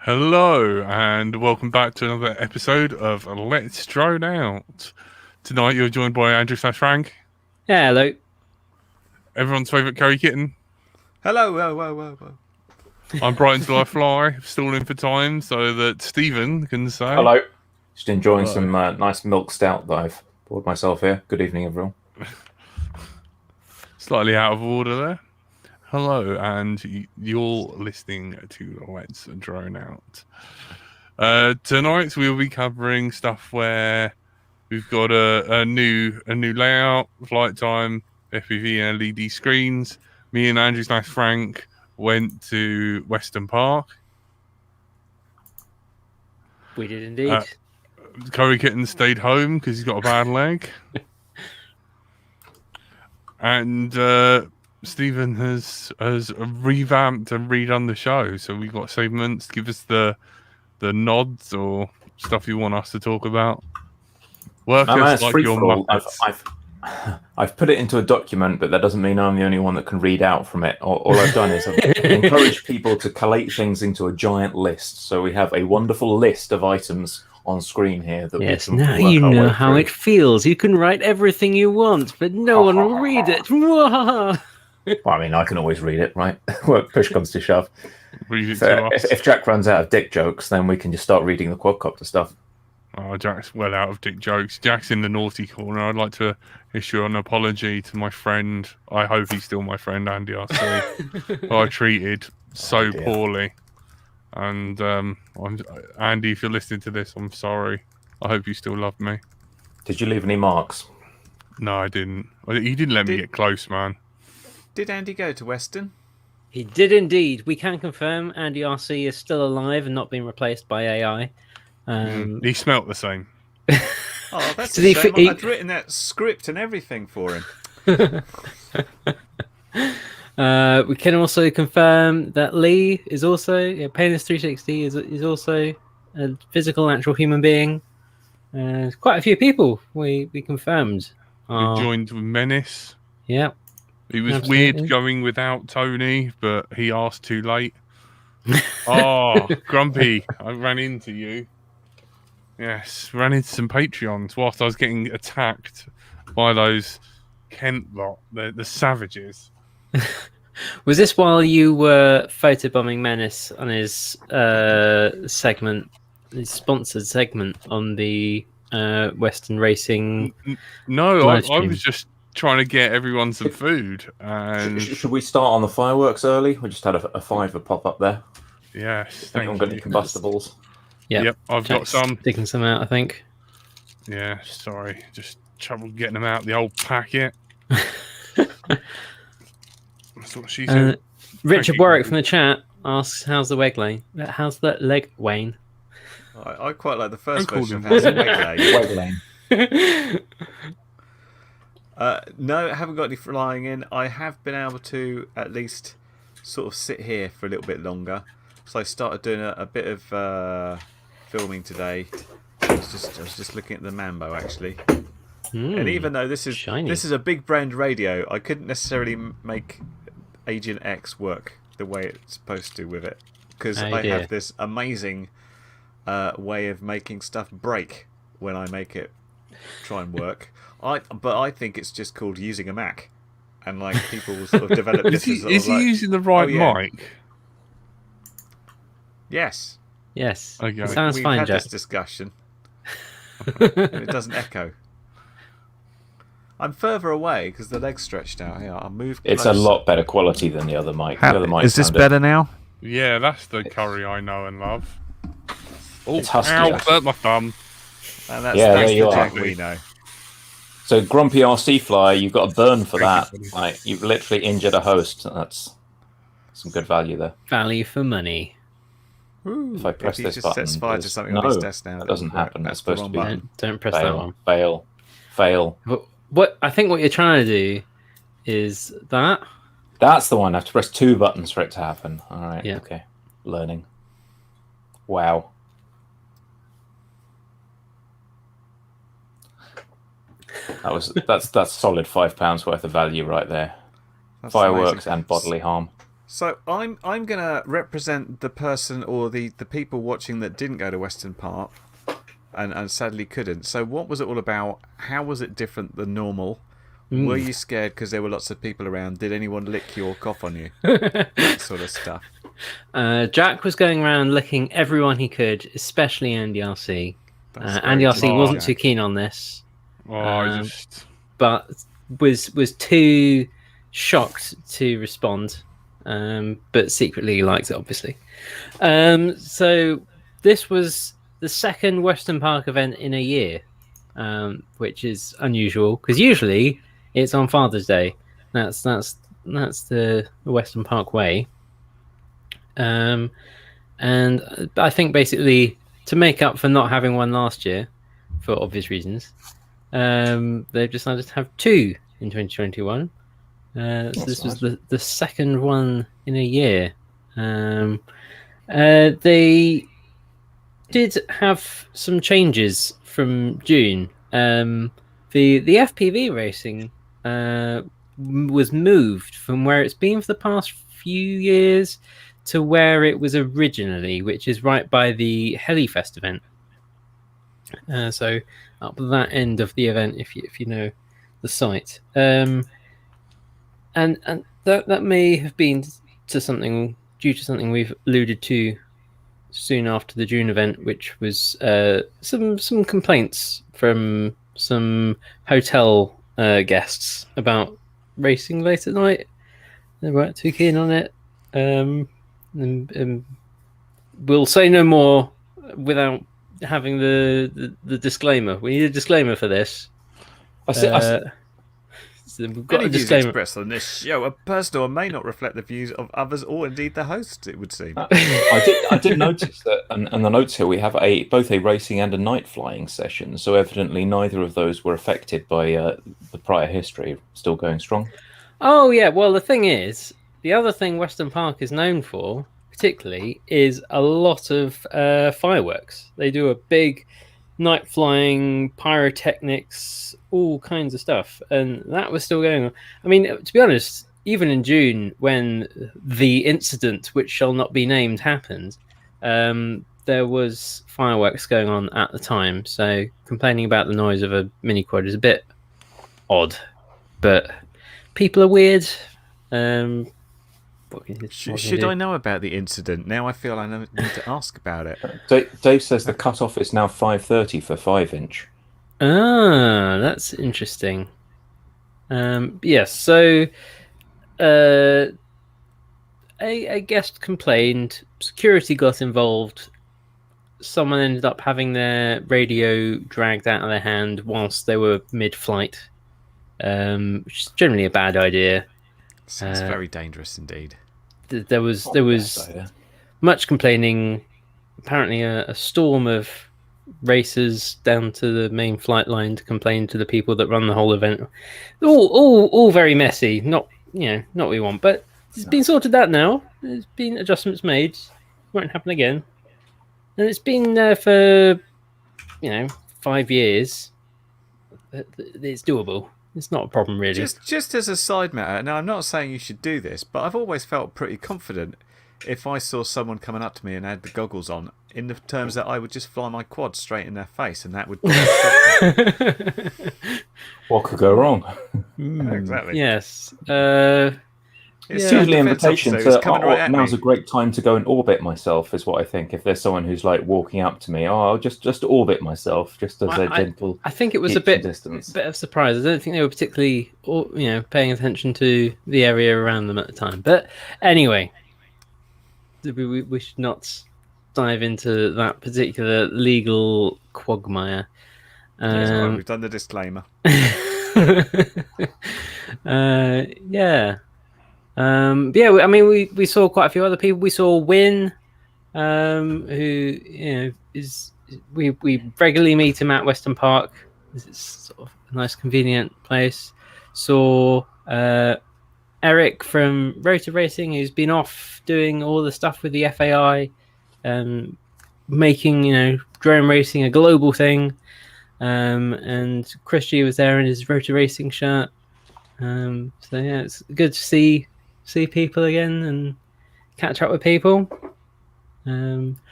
Hello, and welcome back to another episode of Let's Drone Out. Tonight you're joined by Andrew / Frank. Yeah, hello. Everyone's favourite Curry Kitten. Hello, whoa. I'm Brighton's Life Fly, stalling for time so that Stephen can say... Hello. Just enjoying Hello. some nice milk stout that I've poured myself here. Good evening, everyone. Slightly out of order there. Hello, and you're listening to Let's Drone Out. Tonight we'll be covering stuff where we've got a new layout, flight time, FPV and LED screens. Me and Andrew / Frank went to Weston Park. We did indeed. Curry Kitten stayed home because he's got a bad leg. And Stephen has revamped and redone the show. So we've got segments. Give us the nods or stuff you want us to talk about. Work as like your Muppets. I've put it into a document, but that doesn't mean I'm the only one that can read out from it. All I've done is I've encouraged people to collate things into a giant list. So we have a wonderful list of items on screen here. That Yes, we can now work you our know way how through. it feels. You can write everything you want, but no one will read it. Well, I mean, I can always read it, right? Push comes to shove. Read it So to us. if Jack runs out of dick jokes, then we can just start reading the quadcopter stuff. Oh, Jack's well out of dick jokes. Jack's in the naughty corner. I'd like to issue an apology to my friend. I hope he's still my friend, Andy RC, who I treated so dear. poorly. And Andy, if you're listening to this, I'm sorry. I hope you still love me. Did you leave any marks? No, I didn't. He didn't let me get close, man. Did Andy go to Weston? He did indeed. We can confirm Andy RC is still alive and not being replaced by AI. He smelt the same. Oh, that's Did a he shame. fi- he- I'd written that script and everything for him. We can also confirm that Lee is also Penis 360 is also a physical, actual human being. Quite a few people we confirmed. We joined with Menace. Yeah. It was Absolutely. weird going without Tony, but he asked too late. Oh, Grumpy, I ran into you. Yes, ran into some Patreons whilst I was getting attacked by those Kent lot, the savages. Was this while you were photobombing Menace on his segment, his sponsored segment on the Western Racing? No, I live stream? was just trying to get everyone some food. And Should we start on the fireworks early? We just had a fiver pop up there. yes, Anyone thank got you. any combustibles? Yep, I've got Jack's some. Digging some out, I think. Yeah, sorry, just trouble getting them out the old packet. That's what she said. Richard Warwick from the chat asks, "How's the leg lane? How's the leg, Wayne?" I quite like the first Don't call version of him House of Wayne. Waylay. No, I haven't got any flying in. I have been able to at least sort of sit here for a little bit longer. So I started doing a bit of filming today. I was just looking at the Mambo actually. And even though this is a big brand radio, I couldn't necessarily make Agent X work the way it's supposed to with it, because I have this amazing way of making stuff break when I make it try and work. But I think it's just called using a Mac, and like people will sort of develop this. Is he using the right mic? Yes. Yes. Okay. It sounds We've fine, had Jack. this discussion, and it doesn't echo. I'm further away because the leg's stretched out. Here, I'll move. It's closer. a lot better quality than the other mic. The other mic Is this sounded- better now? Yeah, that's the curry I know and love. Oh, It's husky. ow, burnt my thumb. And that's, Yeah, that's there you the are. Jack we know. So Grumpy RC Fly, you've got a burn for Thank that. you, buddy. Like you've literally injured a host. That's some good value there. Value for money. Ooh, If I press he this just button, sets fire to there's- something no, on his desk now. that doesn't happen. That's It's the supposed wrong to be- button. Don't press that one. Fail. What I think what you're trying to do is that. That's the one. I have to press 2 buttons for it to happen. All right. Yeah. Okay. Learning. Wow. That's solid £5 worth of value right there. That's Fireworks amazing. and bodily harm. So I'm gonna represent the person or the people watching that didn't go to Weston Park, and sadly couldn't. So what was it all about? How was it different than normal? Were you scared because there were lots of people around? Did anyone lick you or cough on you? That sort of stuff. Jack was going around licking everyone he could, especially Andy RC. That's Andy very RC typical wasn't Jack. too keen on this, I just but was too shocked to respond, but secretly liked it, obviously. So this was the second Weston Park event in a year, which is unusual because usually it's on Father's Day. That's the Weston Park way. And I think basically to make up for not having one last year, for obvious reasons, they've decided to have two in 2021. So this was the second one in a year. They did have some changes from June. The FPV racing was moved from where it's been for the past few years to where it was originally, which is right by the Helifest event. So up that end of the event, if you know the site, and that may have been due to something we've alluded to soon after the June event, which was some complaints from some hotel guests about racing late at night. They weren't too keen on it. We'll say no more without having the disclaimer. We need a disclaimer for this. So we've got Any a views disclaimer. expressed on this show are personal and may not reflect the views of others or indeed the hosts, it would seem. I did notice that, and the notes here we have both a racing and a night flying session. So evidently neither of those were affected by the prior history. Still going strong. Oh yeah, well the thing is, the other thing Weston Park is known for, particularly, is a lot of fireworks. They do a big night flying, pyrotechnics, all kinds of stuff, and that was still going on. I mean, to be honest, even in June, when the incident, which shall not be named, happened, there was fireworks going on at the time. So complaining about the noise of a mini quad is a bit odd, but people are weird. Should I know about the incident? Now I feel I need to ask about it. Dave says the cutoff is now 5:30 for 5-inch. Ah, that's interesting. Yes, so a guest complained, security got involved, someone ended up having their radio dragged out of their hand whilst they were mid-flight, which is generally a bad idea. Sounds very dangerous indeed. There was much complaining. Apparently, a storm of racers down to the main flight line to complain to the people that run the whole event. All very messy. Not what we want, but it's been sorted out now. There's been adjustments made. Won't happen again. And it's been there for 5 years. It's doable. It's not a problem, really. Just as a side matter, now I'm not saying you should do this, but I've always felt pretty confident if I saw someone coming up to me and had the goggles on, in the terms that I would just fly my quad straight in their face, and that would stop them. What could go wrong? Exactly. Yes. It's usually self-defense invitation officer, to, it's coming right at now's me. a great time to go and orbit myself, is what I think. If there's someone who's like walking up to me, I'll just orbit myself, just as a gentle. I think it was a keep some bit distance. of surprise. I don't think they were particularly, paying attention to the area around them at the time. But anyway, we should not dive into that particular legal quagmire. That's all right, we've done the disclaimer. Yeah. Yeah, I mean, we saw quite a few other people. We saw Win, who we regularly meet him at Weston Park. It's sort of a nice, convenient place. Saw Eric from Rotor Racing, who's been off doing all the stuff with the FAI, making drone racing a global thing. And Chris G was there in his Rotor Racing shirt. So yeah, it's good to see see people again and catch up with people.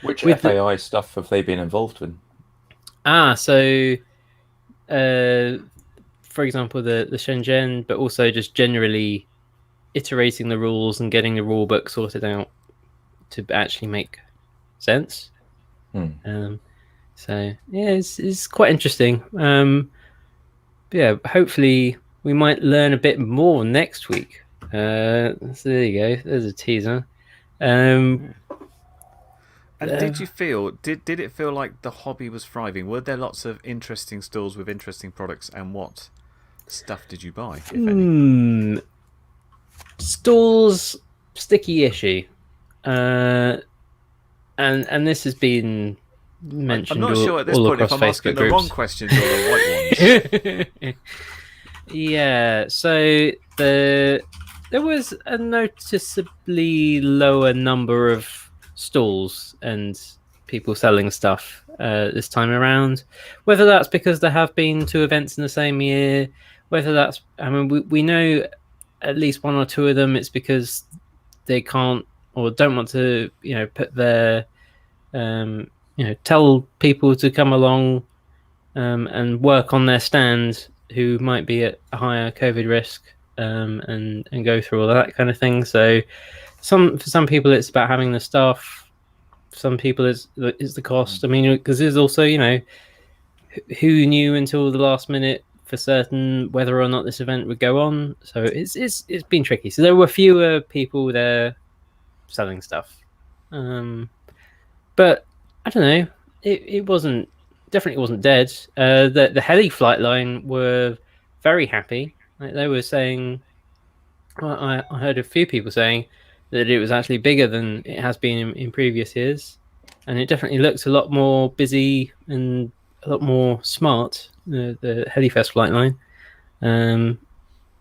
Which with FAI stuff have they been involved with? So for example, the Shenzhen, but also just generally iterating the rules and getting the rule book sorted out to actually make sense. So yeah, it's quite interesting. Yeah, hopefully we might learn a bit more next week. So there you go. There's a teaser. And did you feel? Did it feel like the hobby was thriving? Were there lots of interesting stalls with interesting products? And what stuff did you buy, if any? Stalls, sticky issue, and this has been mentioned. I'm not sure at this all point if across I'm asking Facebook the wrong groups. questions or the right ones. Yeah, so there was a noticeably lower number of stalls and people selling stuff this time around. Whether that's because there have been 2 events in the same year, whether that's, I mean, we know at least 1 or 2 of them, it's because they can't or don't want to, put their, tell people to come along and work on their stand who might be at a higher COVID risk, and go through all that kind of thing. So for some people it's about having the staff. Some people it's the cost. I mean, because there's also, who knew until the last minute for certain whether or not this event would go on. So it's been tricky. So there were fewer people there selling stuff, but I don't know. It definitely wasn't dead. The heli flight line were very happy. Like, they were saying, I heard a few people saying that it was actually bigger than it has been in previous years, and it definitely looks a lot more busy and a lot more smart. The Helifest flight line. I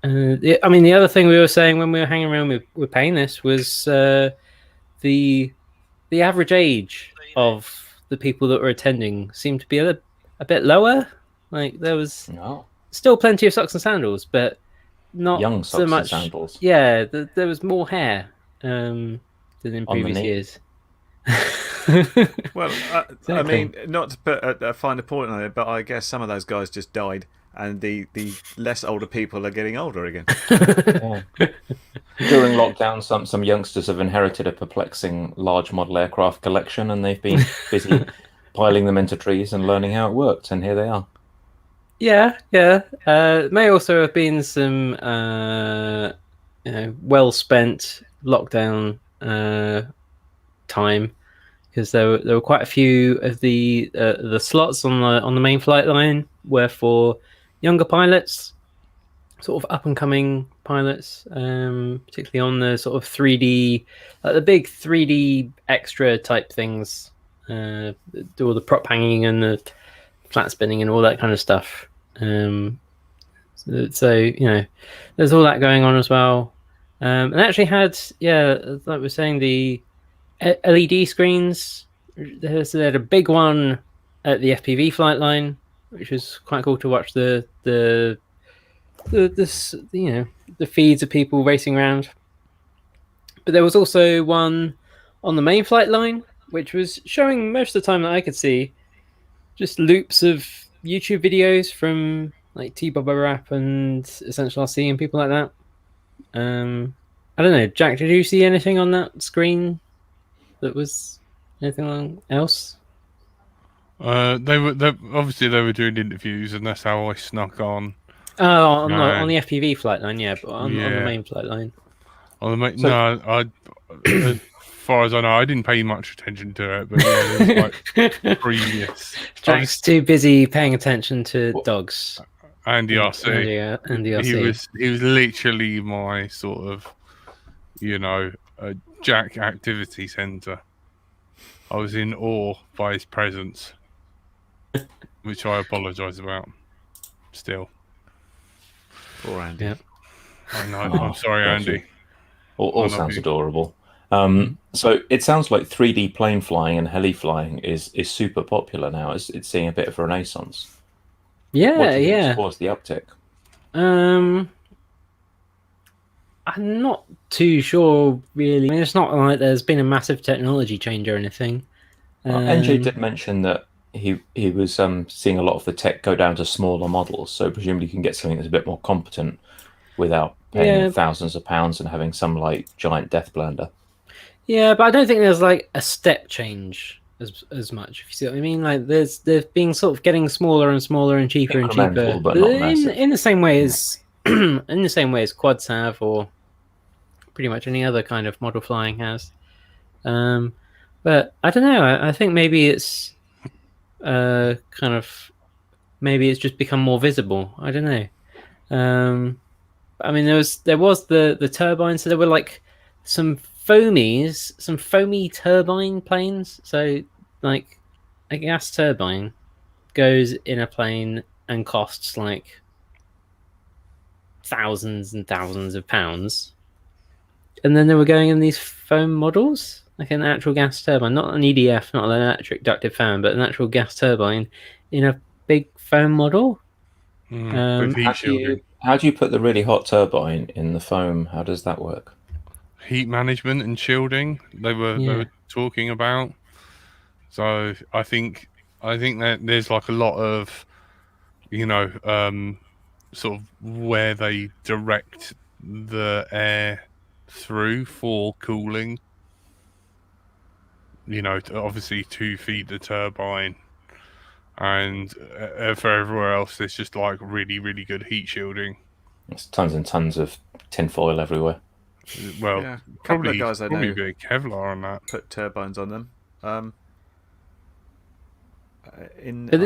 mean, the other thing we were saying when we were hanging around with paying this was the average age of the people that were attending seemed to be a bit lower. Like, there was still plenty of socks and sandals, but not young so socks much. and sandals. Yeah, there was more hair than in previous years. Well, Exactly. I mean, not to put a finer point on it, but I guess some of those guys just died, and the less older people are getting older again. During lockdown, some youngsters have inherited a perplexing large model aircraft collection, and they've been busy piling them into trees and learning how it worked, and here they are. Yeah. May also have been some well spent lockdown time, because there were quite a few of the slots on the main flight line were for younger pilots, sort of up and coming pilots, particularly on the sort of 3D, like the big 3D extra type things, do all the prop hanging and the flat spinning and all that kind of stuff. So there's all that going on as well, and actually had, like we're saying, the LED screens. They had a big one at the FPV flight line, which was quite cool to watch the feeds of people racing around. But there was also one on the main flight line, which was showing most of the time that I could see just loops of YouTube videos from like T-Bobber Rap and Essential RC and people like that. I don't know, Jack, did you see anything on that screen that was anything else? They were doing interviews, and that's how I snuck on. Oh, on the FPV flight line, yeah, but on the main flight line. As far as I know, I didn't pay much attention to it, but yeah, it was like previous. Jack's too busy paying attention to dogs. Andy RC. Andy RC. He was literally my sort of, Jack activity centre. I was in awe by his presence, which I apologise about. Still. Poor Andy. Yep. I know. I'm sorry, Andy. All sounds adorable. So it sounds like 3D plane flying and heli flying is super popular now. It's seeing a bit of a renaissance. Yeah, what do you think caused the uptick? I'm not too sure, really. I mean, it's not like there's been a massive technology change or anything. NJ did mention that he was seeing a lot of the tech go down to smaller models, so presumably you can get something that's a bit more competent without paying Yeah, thousands of pounds and having some like giant death blender. yeah, but I don't think there's like a step change as much. If you see what I mean, like there's being sort of getting smaller and smaller and cheaper and cheaper, Incremental, but not massive. in the same way as in the same way as quads have, or pretty much any other kind of model flying has. But I don't know. I think maybe it's kind of maybe it's just become more visible. I don't know. I mean, there was the turbine, so there were like some foamy turbine planes. So like a gas turbine goes in a plane and costs like thousands and thousands of pounds. And then they were going in these foam models, like an actual gas turbine, not an EDF, not an electric ducted fan, but an actual gas turbine in a big foam model. With heat shielding. How do you put the really hot turbine in the foam? How does that work? Heat management and shielding they were talking about. So I think that there's like a lot of, sort of where they direct the air through for cooling. Obviously to feed the turbine, and for everywhere else, there's just like really, really good heat shielding. There's tons and tons of tinfoil everywhere. Well, Yeah, a couple probably of guys I probably know a bit of Kevlar on that. put turbines on them. But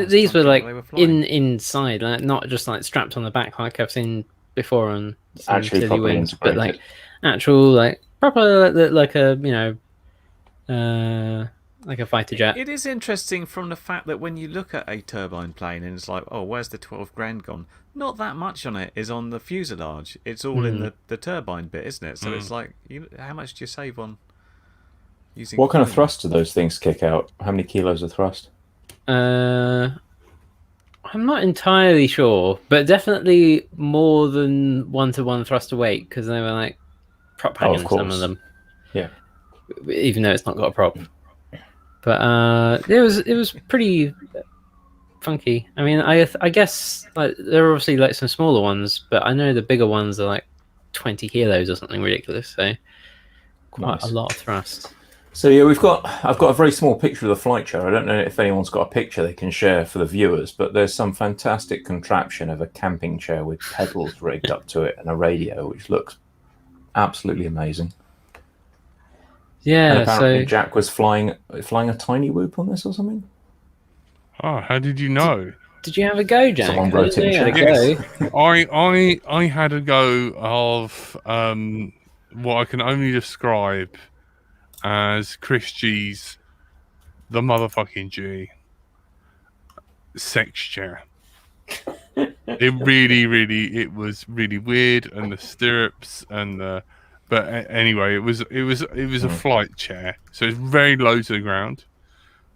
these were like inside, like not just like strapped on the back like I've seen before on some Actually silly properly wings, but like integrated. actual like proper like a like a fighter jet. It is interesting from the fact that when you look at a turbine plane and it's like, oh, where's the 12 grand gone? Not that much on it is on the fuselage. It's all in the turbine bit, isn't it? So it's like, how much do you save on using? What kind of thrust do those things kick out? How many kilos of thrust? I'm not entirely sure, but definitely more than 1-to-1 thrust to weight because they were like prop hanging some of them. Yeah, even though it's not got a prop. But it was pretty funky. I mean, I guess like there are obviously like some smaller ones, but I know the bigger ones are like 20 kilos or something ridiculous. So quite a lot of thrust. So yeah, I've got a very small picture of the flight chair. I don't know if anyone's got a picture they can share for the viewers, but there's some fantastic contraption of a camping chair with pedals rigged up to it and a radio, which looks absolutely amazing. Yeah, and apparently Jack was flying a tiny whoop on this or something. Oh, how did you know? Did you have a go, Jack? Someone wrote it in chat. Yes. I had a go of what I can only describe as Chris G's the motherfucking G sex chair. It was really weird, and the stirrups and the. But anyway, it was a flight chair, so it's very low to the ground,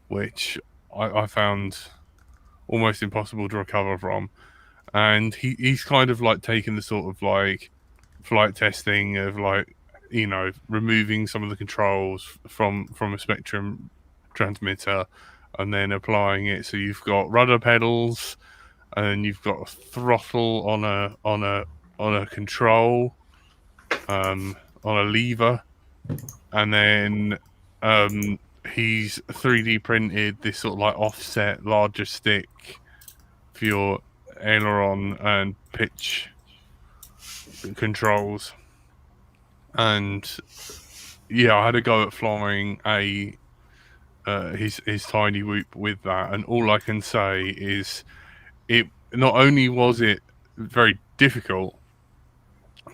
which I found almost impossible to recover from. And he's kind of like taken the sort of like flight testing of like, removing some of the controls from a Spectrum transmitter, and then applying it. So you've got rudder pedals, and you've got a throttle on a control. On a lever, and then he's 3D printed this sort of like offset larger stick for your aileron and pitch controls. And yeah, I had a go at flying his tiny whoop with that, and all I can say is it not only was it very difficult,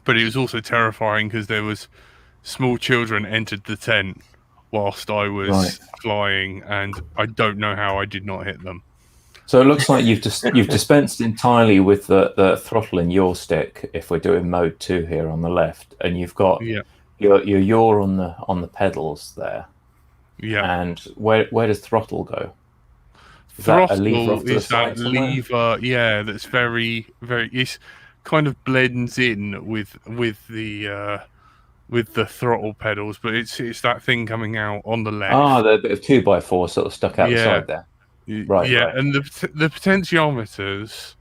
but it was also terrifying because there was small children entered the tent whilst I was flying, and I don't know how I did not hit them. So it looks like you've dispensed entirely with the throttle in your stick. If we're doing mode 2 here on the left, and you've got your yaw on the pedals there. Yeah. And where does throttle go? Throttle is that lever, yeah, that's very, very. It's kind of blends in with the throttle pedals, but it's that thing coming out on the left. Ah, the bit of 2x4 sort of stuck out the side there. Right, yeah, right. and the potentiometers.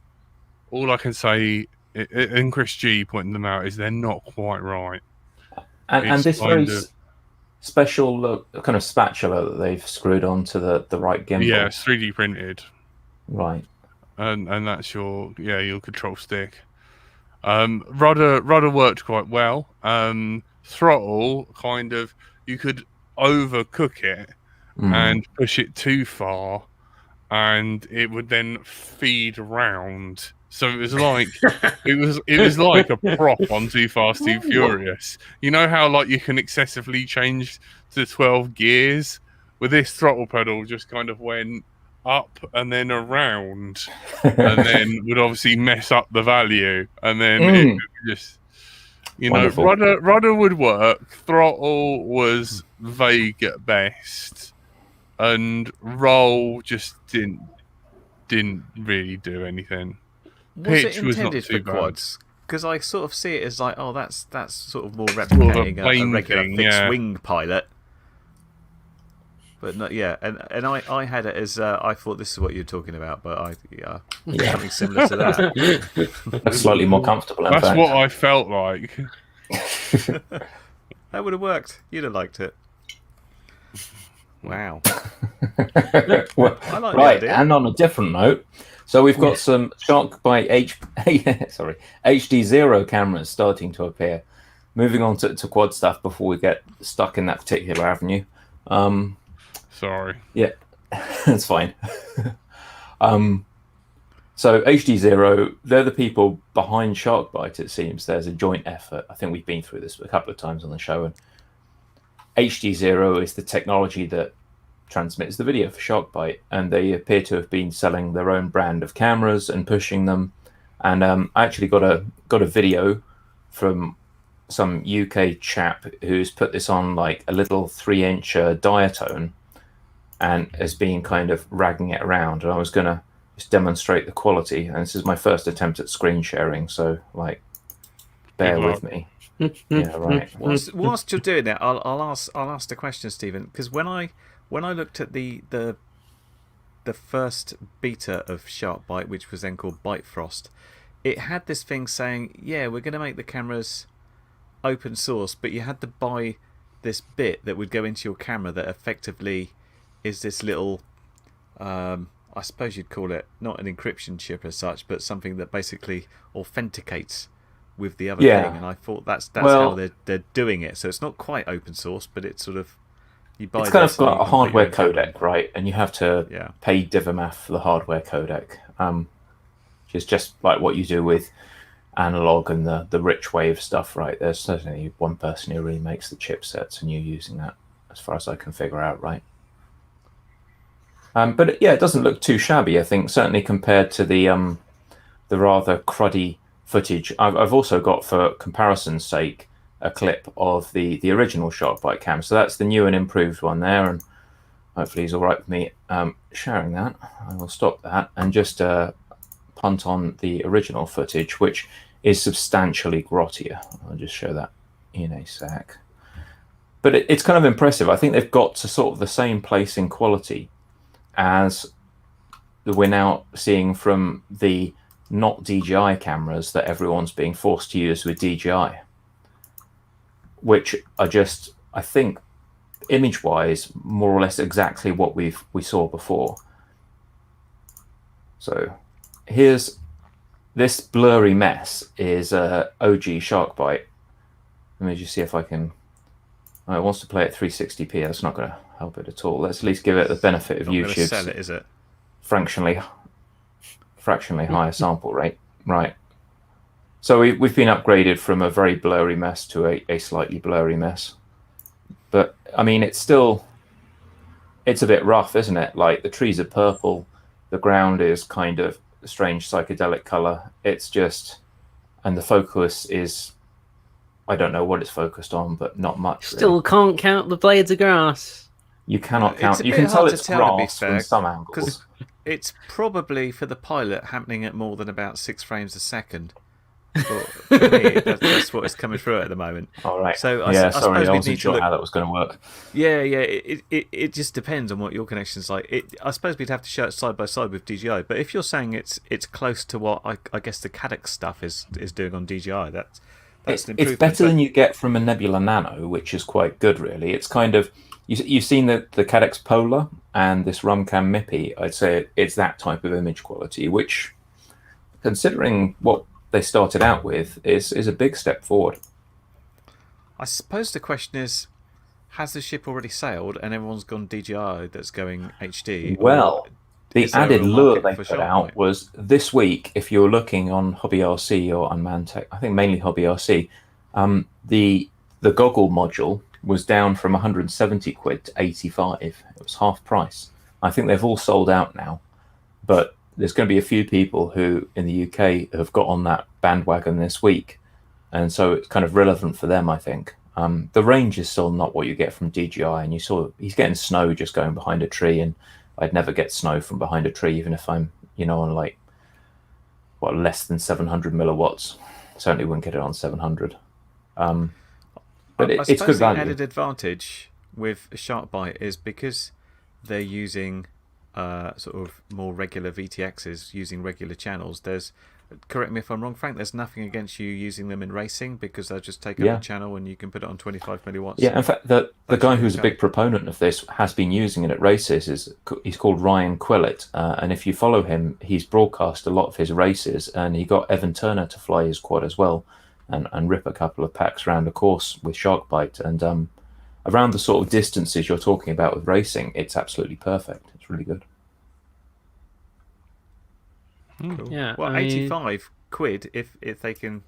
All I can say, and Chris G pointing them out, is they're not quite right. And this very special kind of spatula that they've screwed onto the right gimbal. Yeah, it's 3D printed. Right. And that's your control stick. Rudder worked quite well. Throttle, kind of, you could overcook it and push it too far, and it would then feed around. So it was like it was like a prop on Too Fast, Too Furious. You know how like you can excessively change to 12 gears? With this throttle pedal, just kind of went up and then around, and then would obviously mess up the value, and then it would just, Wonderful. rudder would work. Throttle was vague at best, and roll just didn't really do anything. Was Pitch it was not intended too for bad. quads? Because I sort of see it as like, oh, that's sort of more replicating a plane regular thing, fixed yeah. wing pilot. But not, yeah, and I had it as I thought this is what you're talking about, but something similar to that. Slightly more comfortable, in That's fact. what I felt like. That would have worked. You'd have liked it. Wow. Well, I like the right, idea. and on a different note, so we've got some Shark by HD0 cameras starting to appear. Moving on to quad stuff before we get stuck in that particular avenue. Sorry. Yeah, that's fine. So HD0, they're the people behind Sharkbite, it seems. There's a joint effort. I think we've been through this a couple of times on the show. And HD0 is the technology that transmits the video for Sharkbite, and they appear to have been selling their own brand of cameras and pushing them. And I actually got a video from some UK chap who's put this on like a little 3-inch diatone and has been kind of ragging it around. And I was going to just demonstrate the quality, and this is my first attempt at screen sharing, so like bear with me. Yeah, right. Whilst you're doing that, I'll ask the question, Stephen, because when I looked at the first beta of Sharkbite, which was then called Bitefrost, it had this thing saying, yeah, we're going to make the cameras open source, but you had to buy this bit that would go into your camera that effectively is this little, I suppose you'd call it not an encryption chip as such, but something that basically authenticates with the other thing. And I thought that's how they're doing it. So it's not quite open source, but it's sort of, you buy. It's kind of got a hardware codec, right? And you have to pay Divamath for the hardware codec, which is just like what you do with analog and the rich wave stuff, right? There's certainly one person who really makes the chipsets, and you're using that, as far as I can figure out, right? But yeah, it doesn't look too shabby, I think, certainly compared to the rather cruddy footage. I've also got, for comparison's sake, a clip of the original Sharkbite cam. So that's the new and improved one there, and hopefully he's all right with me sharing that. I will stop that and just punt on the original footage, which is substantially grottier. I'll just show that in a sec. But it's kind of impressive. I think they've got to sort of the same place in quality as we're now seeing from the not DJI cameras that everyone's being forced to use with DJI, which are just, I think, image-wise, more or less exactly what we saw before. So here's this blurry mess is OG Sharkbite. Let me just see if I can. Oh, it wants to play at 360p. That's not going to help it at all. Let's at least give it the benefit of YouTube's sell it, is it? fractionally higher sample rate. Right. So we've been upgraded from a very blurry mess to a slightly blurry mess. But I mean, it's a bit rough, isn't it? Like, the trees are purple, the ground is kind of a strange psychedelic color. It's just, and the focus is, I don't know what it's focused on, but not much. Still really. can't count the blades of grass. You cannot count. You bit can tell hard to it's tell, to be grass fair, from some angles. It's probably, for the pilot, happening at more than about 6 frames a second. But for me, that's what is coming through at the moment. All right. So Yeah, I sorry, suppose I we wasn't need to sure look. how that was going to work. Yeah, it just depends on what your connection's like. I suppose we'd have to show it side by side with DJI. But if you're saying it's close to what I guess the Caddx stuff is doing on DJI, that's an improvement. It's better than you get from a Nebula Nano, which is quite good, really. It's kind of you've seen the Caddx Polar and this Rumcam Mippy. I'd say it's that type of image quality, which, considering what they started out with, is a big step forward. I suppose the question is, has the ship already sailed and everyone's gone DJI that's going HD? Well, the is there a added real lure market they for put Shark out Bite? was this week. If you're looking on Hobby RC or on Mantech, I think mainly Hobby RC, the goggle module was down from 170 quid to 85. It was half price. I think they've all sold out now, but there's going to be a few people who in the UK have got on that bandwagon this week, and so it's kind of relevant for them, I think. The range is still not what you get from DJI, and you saw he's getting snow just going behind a tree, and I'd never get snow from behind a tree, even if I'm, on like less than 700 milliwatts. Certainly wouldn't get it on 700. But I it's suppose good the value. added advantage with Shark Bite is because they're using sort of more regular VTXs, using regular channels. Correct me if I'm wrong, Frank, there's nothing against you using them in racing because they'll just take up a channel and you can put it on 25 milliwatts. Yeah, in fact, the guy who's a big proponent of this has been using it at races. He's called Ryan Quillett, and if you follow him, he's broadcast a lot of his races, and he got Evan Turner to fly his quad as well, and rip a couple of packs around a course with Shark Bite. And around the sort of distances you're talking about with racing, it's absolutely perfect. It's really good. Cool. Yeah, Well, I mean, 85 quid, if they can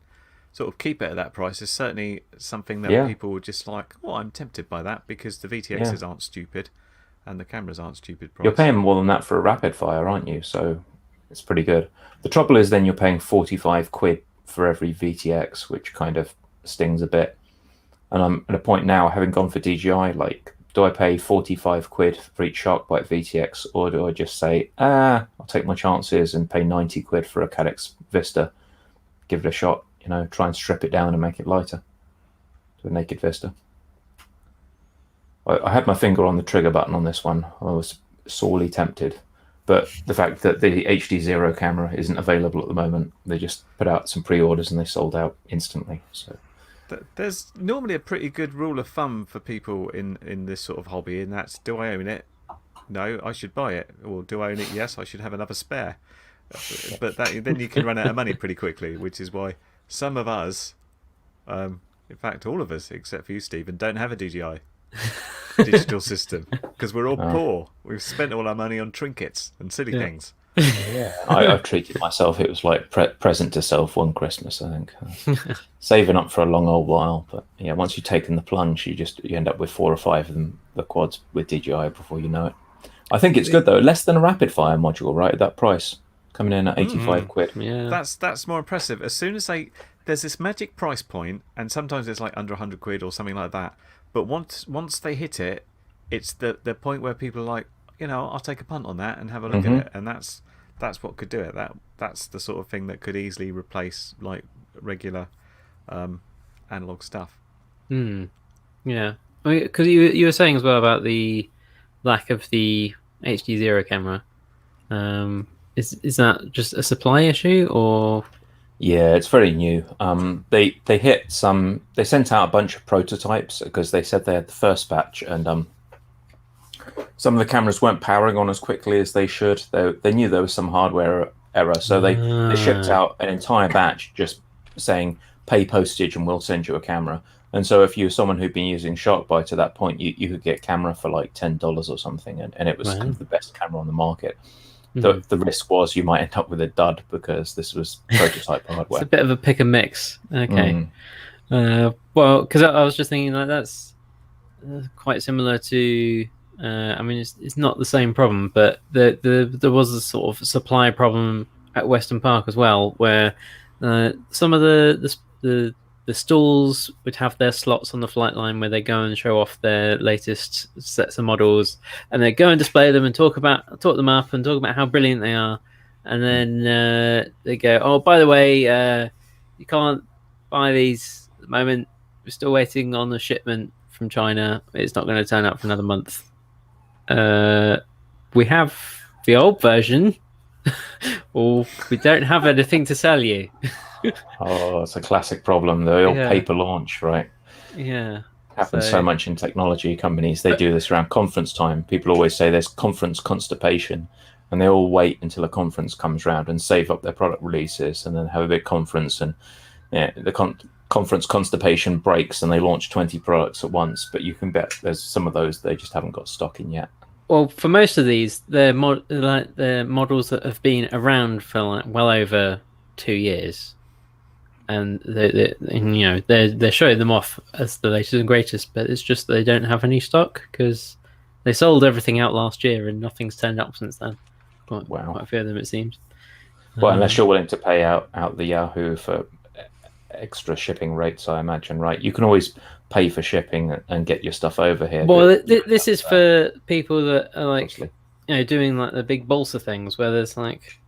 sort of keep it at that price, is certainly something that people would just like, well, I'm tempted by that because the VTXs aren't stupid and the cameras aren't stupid price. You're paying more than that for a rapid fire, aren't you? So it's pretty good. The trouble is then you're paying 45 quid for every VTX, which kind of stings a bit. And I'm at a point now, having gone for DJI, like, do I pay 45 quid for each Shark Bite VTX, or do I just say, I'll take my chances and pay 90 quid for a Caddx Vista, give it a shot, try and strip it down and make it lighter to a naked Vista. I had my finger on the trigger button on this one. I was sorely tempted, but the fact that the HD0 camera isn't available at the moment, they just put out some pre-orders and they sold out instantly. So there's normally a pretty good rule of thumb for people in this sort of hobby, and that's, do I own it? No, I should buy it. Or do I own it? Yes, I should have another spare. But then you can run out of money pretty quickly, which is why some of us, in fact all of us except for you, Stephen, don't have a DJI digital system because we're all poor. We've spent all our money on trinkets and silly things. Yeah, I've treated myself. It was like present to self one Christmas, I think. Saving up for a long old while, but yeah, once you've taken the plunge, you end up with 4 or 5 of them, the quads with DJI before you know it. I think it's good though. Less than a rapid fire module, right? At that price, coming in at 85 quid. Yeah, that's more impressive. As soon as there's this magic price point, and sometimes it's like under 100 quid or something like that. But once they hit it, it's the point where people are like, I'll take a punt on that and have a look at it, and that's what could do it. That's the sort of thing that could easily replace like regular analog stuff. Yeah, because you were saying as well about the lack of the HD0 camera. Is that just a supply issue or? Yeah, it's very new. They sent out a bunch of prototypes because they said they had the first batch, and some of the cameras weren't powering on as quickly as they should. They knew there was some hardware error, so they shipped out an entire batch just saying pay postage and we'll send you a camera. And so if you're someone who'd been using Shark Bite at that point, you could get a camera for like $10 or something, and it was kind of the best camera on the market. The risk was you might end up with a dud because this was prototype hardware. It's a bit of a pick and mix. Okay. Well, because I was just thinking that's quite similar to. I mean, it's not the same problem, but there was a sort of supply problem at Weston Park as well, where some of the stalls would have their slots on the flight line where they go and show off their latest sets of models, and they go and display them and talk them up and talk about how brilliant they are, and then they go, oh, by the way, You can't buy these at the moment. We're still waiting on the shipment from China. It's not going to turn up for another month. We have the old version, or we don't have anything to sell you. Oh, it's a classic problem. The old Yeah. paper launch, right? Yeah. Happens so much in technology companies. They do this around conference time. People always say there's conference constipation, and they all wait until a conference comes around and save up their product releases and then have a big conference. And the conference constipation breaks and they launch 20 products at once. But you can bet there's some of those they just haven't got stock in yet. Well, for most of these, they're models that have been around for like well over 2 years, and they're showing them off as the latest and greatest. But it's just they don't have any stock because they sold everything out last year and nothing's turned up since then. Quite a few of them, it seems. Well, unless you're willing to pay out the Yahoo for extra shipping rates, I imagine, right? You can always pay for shipping and get your stuff over here. Well, this is for people that are like, doing like the big balsa things where there's like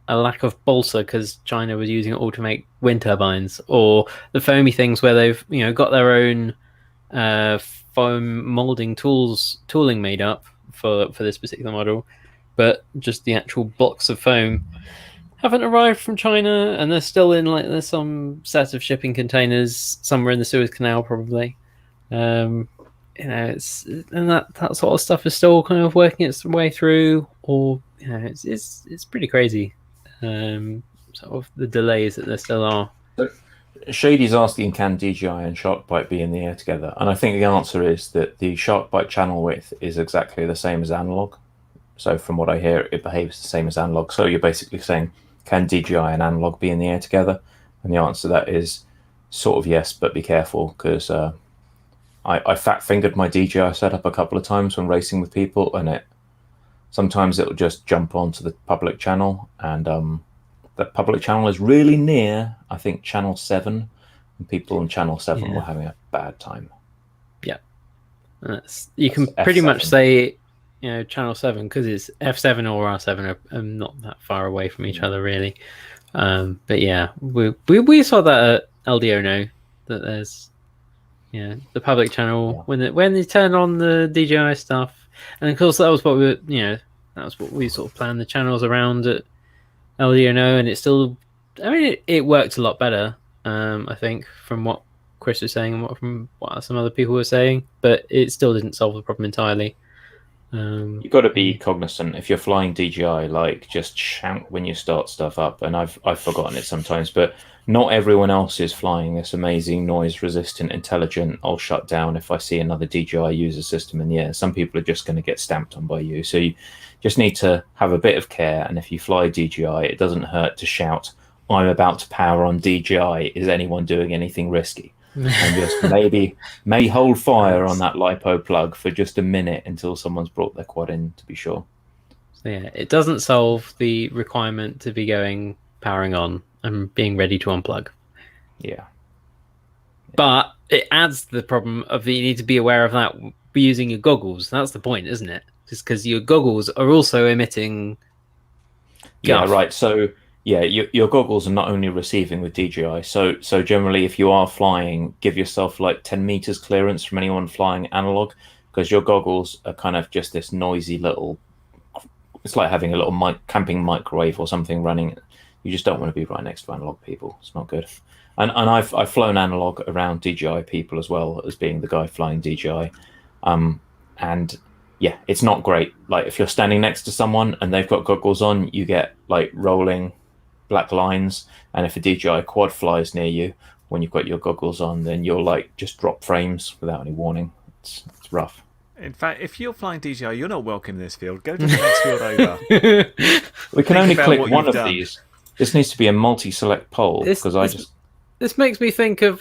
a lack of balsa because China was using it all to make wind turbines, or the foamy things where they've got their own foam molding tooling made up for this particular model, but just the actual blocks of foam haven't arrived from China, and they're still in there's some set of shipping containers somewhere in the Suez Canal probably. It's and that sort of stuff is still kind of working its way through, or it's pretty crazy. Sort of the delays that there still are. Shady's asking, can DJI and SharkBite be in the air together? And I think the answer is that the SharkBite channel width is exactly the same as analog. So from what I hear, it behaves the same as analog. So you're basically saying, can DJI and analog be in the air together? And the answer to that is sort of yes, but be careful, because I fat-fingered my DJI setup a couple of times when racing with people, and sometimes it'll just jump onto the public channel, and the public channel is really near, I think, channel 7, and people on channel 7 were having a bad time. Yeah. You can pretty much say channel 7 because it's F7 or R7 are not that far away from each other really. But yeah, we saw that at LDO now that there's the public channel when they turn on the DJI stuff, and of course that was what we sort of planned the channels around at LDO now, and it still, I mean, it worked a lot better, I think, from what Chris was saying and from what some other people were saying, but it still didn't solve the problem entirely. You've got to be cognizant if you're flying DJI, like just shout when you start stuff up, and I've forgotten it sometimes, but not everyone else is flying this amazing noise resistant intelligent I'll shut down if I see another DJI user system in the air. Some people are just going to get stamped on by you, so you just need to have a bit of care. And if you fly DJI, it doesn't hurt to shout, I'm about to power on DJI, is anyone doing anything risky? And just may hold fire on that LiPo plug for just a minute until someone's brought their quad in, to be sure. So yeah, it doesn't solve the requirement to be powering on and being ready to unplug. Yeah. But it adds the problem of you need to be aware of that using your goggles. That's the point, isn't it? Just because your goggles are also emitting guff. Yeah, right. So yeah, your goggles are not only receiving with DJI. So generally, if you are flying, give yourself like 10 meters clearance from anyone flying analog, because your goggles are kind of just this noisy little. It's like having a little camping microwave or something running. You just don't want to be right next to analog people. It's not good. And I've flown analog around DJI people as well as being the guy flying DJI, and yeah, it's not great. Like if you're standing next to someone and they've got goggles on, you get like rolling black lines, and if a DJI quad flies near you when you've got your goggles on, then you'll like just drop frames without any warning. It's rough. In fact, if you're flying DJI, you're not welcome in this field. Go to the next field over. We can only click one of these. This needs to be a multi-select poll because This makes me think of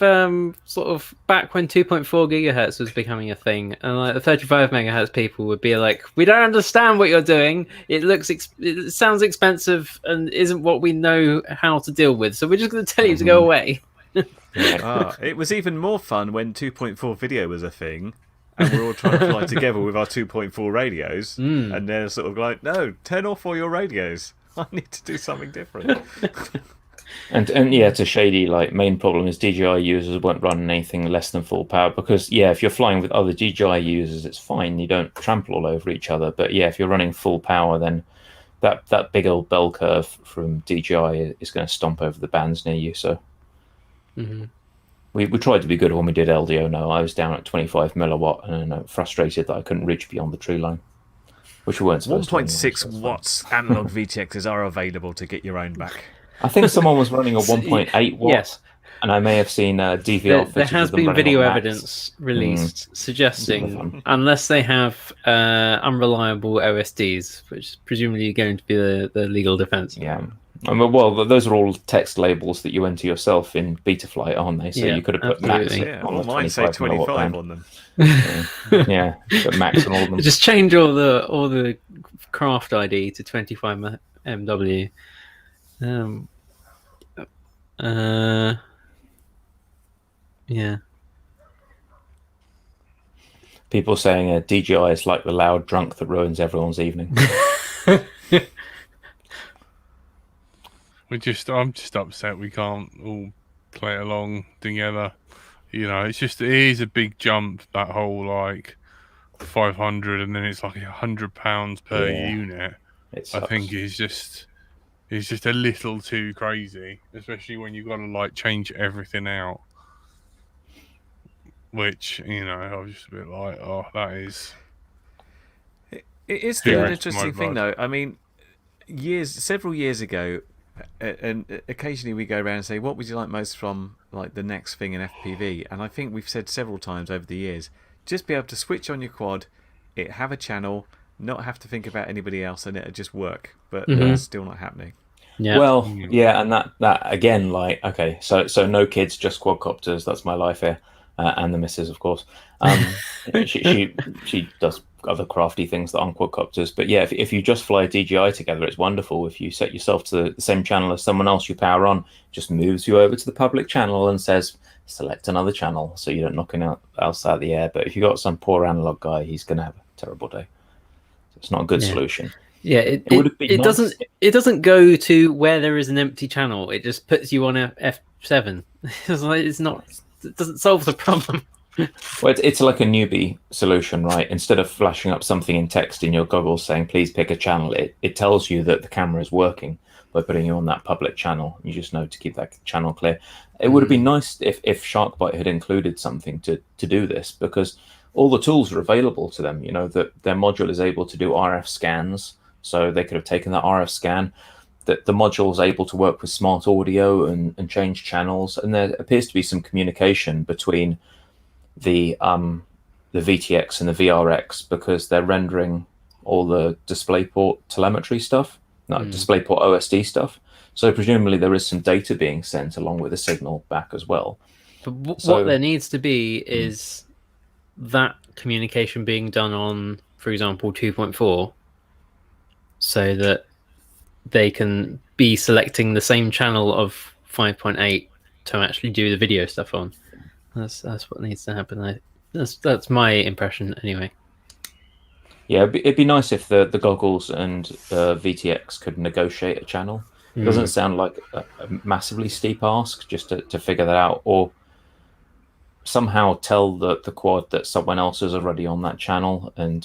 sort of back when 2.4 gigahertz was becoming a thing, and like the 35 megahertz people would be like, "We don't understand what you're doing. It sounds expensive and isn't what we know how to deal with. So we're just going to tell you to go away." It was even more fun when 2.4 video was a thing, and we're all trying to fly together with our 2.4 radios, and they're sort of like, "No, turn off all your radios. I need to do something different." And yeah, to shady, like main problem is DJI users won't run anything less than full power because yeah, if you're flying with other DJI users, it's fine. You don't trample all over each other. But yeah, if you're running full power, then that big old bell curve from DJI is going to stomp over the bands near you. So we tried to be good when we did LDO. No, I was down at 25 milliwatt and frustrated that I couldn't reach beyond the tree line, which we weren't supposed to. 1.6 watts analog VTXs are available to get your own back. I think someone was running a 1.8 watt. Yes. And I may have seen DVR There footage has of them been running video on max. evidence released suggesting, Super fun. unless they have unreliable OSDs, which is presumably going to be the legal defense. Yeah. I mean, well, those are all text labels that you enter yourself in Betaflight, aren't they? So Yeah, you could have put max absolutely. Yeah, on well, the mine say 25 25 milliwatt on them. band. Yeah, put max on all of them. Just change all the craft ID to 25 MW. Yeah. People saying DJI is like the loud drunk that ruins everyone's evening. I'm just upset we can't all play along together. You know, it is a big jump, that whole like 500, and then it's like £100 per Yeah. unit. It I sucks. think it's just a little too crazy, especially when you've got to like change everything out. Which, you know, I was just a bit like, oh, that is. It is still Yeah. an interesting thing, My though. I mean, several years ago, and occasionally we go around and say, what would you like most from like the next thing in FPV? And I think we've said several times over the years, just be able to switch on your quad, it have a channel, not have to think about anybody else, and it'll just work. But that's still not happening. Yeah. Well, yeah, and that again, like, okay, so no kids, just quadcopters. That's my life here, and the missus, of course. She does other crafty things that aren't quadcopters, but yeah, if you just fly DJI together, it's wonderful. If you set yourself to the same channel as someone else you power on, just moves you over to the public channel and says select another channel, so you don't knock anything else out of the air. But if you got some poor analog guy, he's going to have a terrible day. So it's not a good solution. Yeah, it doesn't go to where there is an empty channel. It just puts you on a F7. It doesn't solve the problem. Well, it's like a newbie solution, right? Instead of flashing up something in text in your goggles saying, please pick a channel, it tells you that the camera is working by putting you on that public channel. You just know to keep that channel clear. It would have been nice if Sharkbite had included something to do this, because all the tools are available to them. You know, that their module is able to do RF scans, so they could have taken that RF scan. That the module is able to work with smart audio and change channels, and there appears to be some communication between the VTX and the VRX, because they're rendering all the DisplayPort telemetry stuff, DisplayPort OSD stuff. So presumably there is some data being sent along with a signal back as well. But what there needs to be is that communication being done on, for example, 2.4, so that they can be selecting the same channel of 5.8 to actually do the video stuff on. That's what needs to happen. That's my impression anyway. Yeah, it'd be nice if the goggles and VTX could negotiate a channel. It doesn't sound like a massively steep ask just to figure that out, or somehow tell the quad that someone else is already on that channel and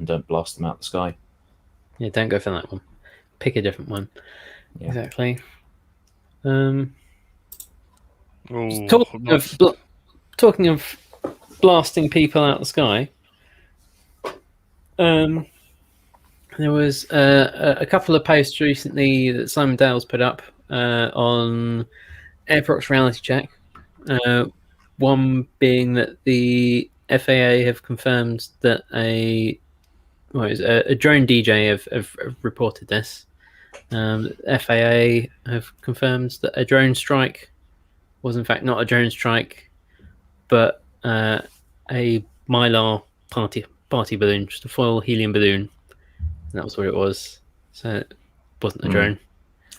don't blast them out the sky. Yeah, don't go for that one. Pick a different one. Yeah. Exactly. Oh, Talking of blasting people out the sky, there was a couple of posts recently that Simon Dale's put up on Airprox Reality Check. One being that the FAA have confirmed that a drone DJ have reported this. FAA have confirmed that a drone strike was in fact not a drone strike, but a Mylar party balloon, just a foil helium balloon. And that was what it was. So it wasn't a drone.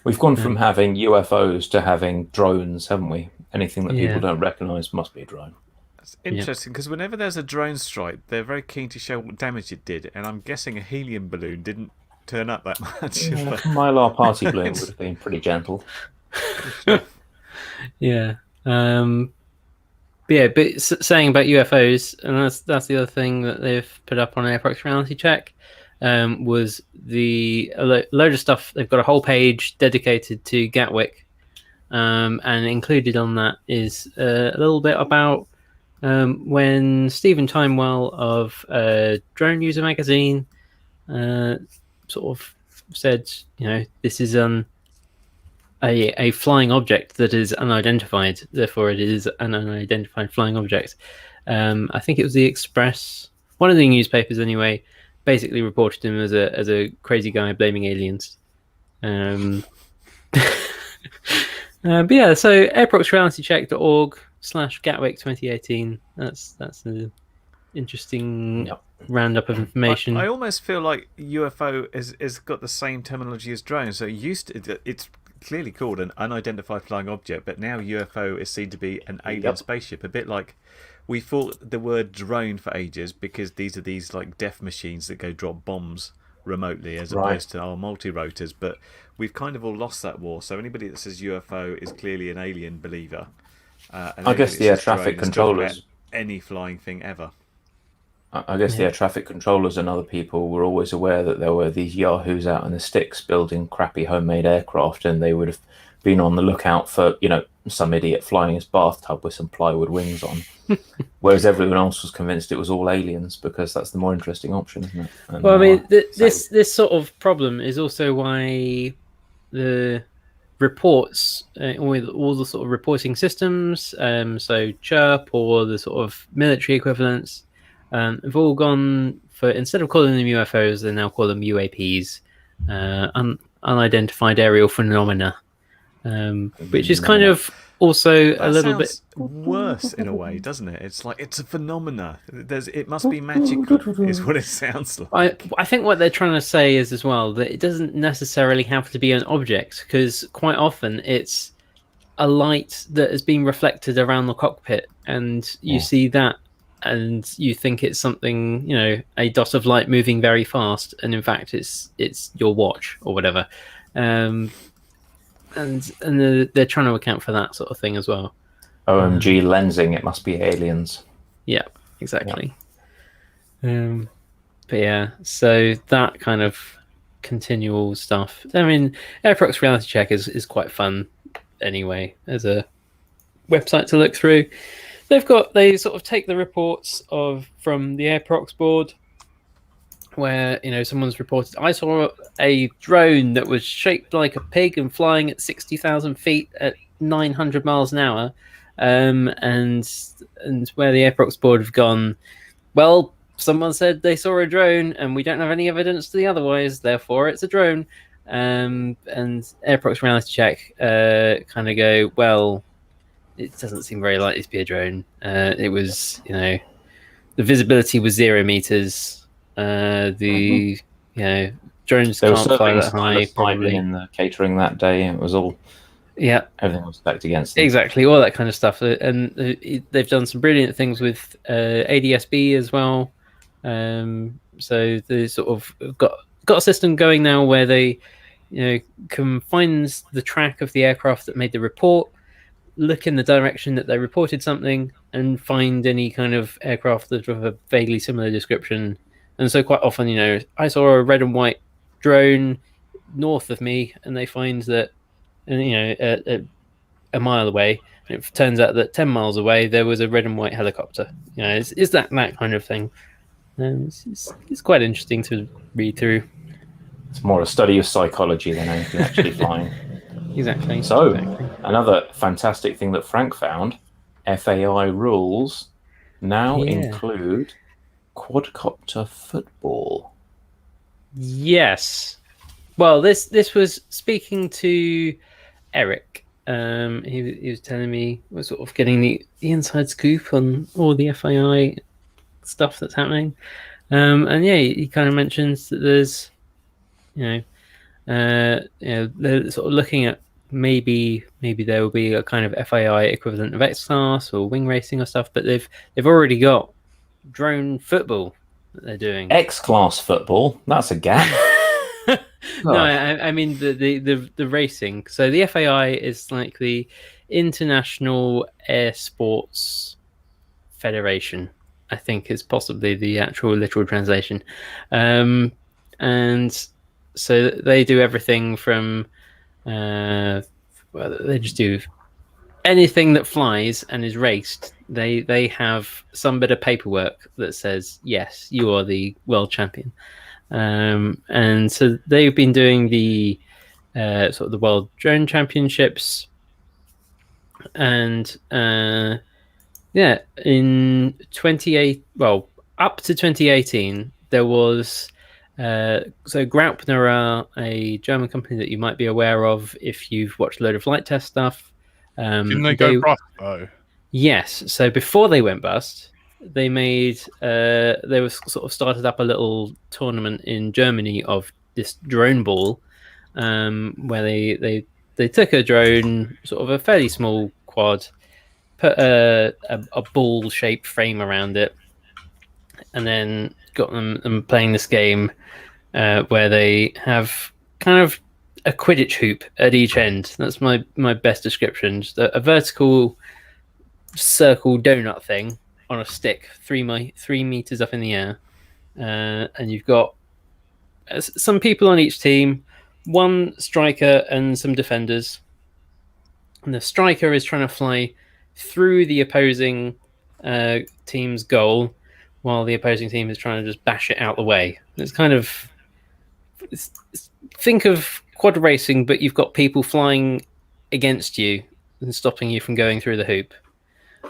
We've gone from having UFOs to having drones, haven't we? Anything that people don't recognise must be a drone. That's interesting, because whenever there's a drone strike, they're very keen to show what damage it did, and I'm guessing a helium balloon didn't turn up that much. Mylar party balloon would have been pretty gentle. Good stuff. Yeah. But yeah, but saying about UFOs, and that's the other thing that they've put up on Airprox Reality Check, was a load of stuff. They've got a whole page dedicated to Gatwick, and included on that is a little bit about when Stephen Timewell of Drone User Magazine sort of said, this is a flying object that is unidentified, therefore it is an unidentified flying object. I think it was the Express, one of the newspapers anyway, basically reported him as a crazy guy blaming aliens. But yeah, so airproxrealitycheck.org/Gatwick 2018. That's an interesting roundup of information. I almost feel like UFO is got the same terminology as drone. So it's clearly called an unidentified flying object, but now UFO is seen to be an alien spaceship. A bit like we thought the word drone for ages because these are these like death machines that go drop bombs remotely as opposed to our multi-rotors, but we've kind of all lost that war. So anybody that says UFO is clearly an alien believer. And I guess the air traffic controllers, any flying thing ever. I guess the air traffic controllers and other people were always aware that there were these yahoos out in the sticks building crappy homemade aircraft, and they would have been on the lookout for, some idiot flying his bathtub with some plywood wings on. Whereas everyone else was convinced it was all aliens because that's the more interesting option, isn't it? And well, I mean, this sort of problem is also why the reports, all the sort of reporting systems, so Chirp or the sort of military equivalents, have all gone for, instead of calling them UFOs, they now call them UAPs, unidentified aerial phenomena, which is kind of also a little bit worse in a way, doesn't it? It's like it's a phenomena. It must be magical, is what it sounds like. I think what they're trying to say is as well that it doesn't necessarily have to be an object, because quite often it's a light that has been reflected around the cockpit, and you see that, and you think it's something, a dot of light moving very fast, and in fact it's your watch or whatever. And they're trying to account for that sort of thing as well. OMG lensing, it must be aliens. Yeah, exactly. But yeah, so that kind of continual stuff. I mean, Airprox Reality Check is quite fun anyway as a website to look through. They sort of take the reports from the Airprox board, where someone's reported, I saw a drone that was shaped like a pig and flying at 60,000 feet at 900 miles an hour, and where the Airprox board have gone, well, someone said they saw a drone and we don't have any evidence to the otherwise, therefore it's a drone. And Airprox Reality Check kind of go, well, it doesn't seem very likely to be a drone. It was, the visibility was 0 meters. Drones can't fly that high. Probably in the catering that day, it was all everything was stacked against them. Exactly, all that kind of stuff. And they've done some brilliant things with ADSB as well. So they sort of got a system going now where they can find the track of the aircraft that made the report, look in the direction that they reported something, and find any kind of aircraft that have a vaguely similar description. And so quite often, I saw a red and white drone north of me, and they find that, a mile away, and it turns out that 10 miles away there was a red and white helicopter. Is that kind of thing? It's quite interesting to read through. It's more a study of psychology than anything actually flying. Exactly. So, another fantastic thing that Frank found, FAI rules now include quadcopter football. Yes. Well, this was speaking to Eric. He was telling me, we're sort of getting the inside scoop on all the FAI stuff that's happening. And yeah, he kind of mentions that there's, they're sort of looking at maybe there will be a kind of FAI equivalent of X-Class or wing racing or stuff, but they've already got drone football that they're doing. X-Class football? That's a gap. No, I mean the racing. So the FAI is like the International Air Sports Federation. I think is possibly the actual literal translation, and so they do everything from well, they just do anything that flies and is raced. They have some bit of paperwork that says yes, you are the world champion. And so they've been doing the sort of the World Drone Championships, and yeah, in 28, well, up to 2018, there was so Graupner are a German company that you might be aware of if you've watched a load of flight test stuff. Didn't they go bust though? Yes. So before they went bust, they made they were sort of started up a little tournament in Germany of this drone ball, where they took a drone, sort of a fairly small quad, put a ball shaped frame around it, and then got them playing this game where they have kind of a Quidditch hoop at each end. That's my best description. Just a vertical circle donut thing on a stick, 3 meters up in the air, and you've got some people on each team, one striker and some defenders. And the striker is trying to fly through the opposing team's goal, while the opposing team is trying to just bash it out the way. It's kind of think of quad racing, but you've got people flying against you and stopping you from going through the hoop.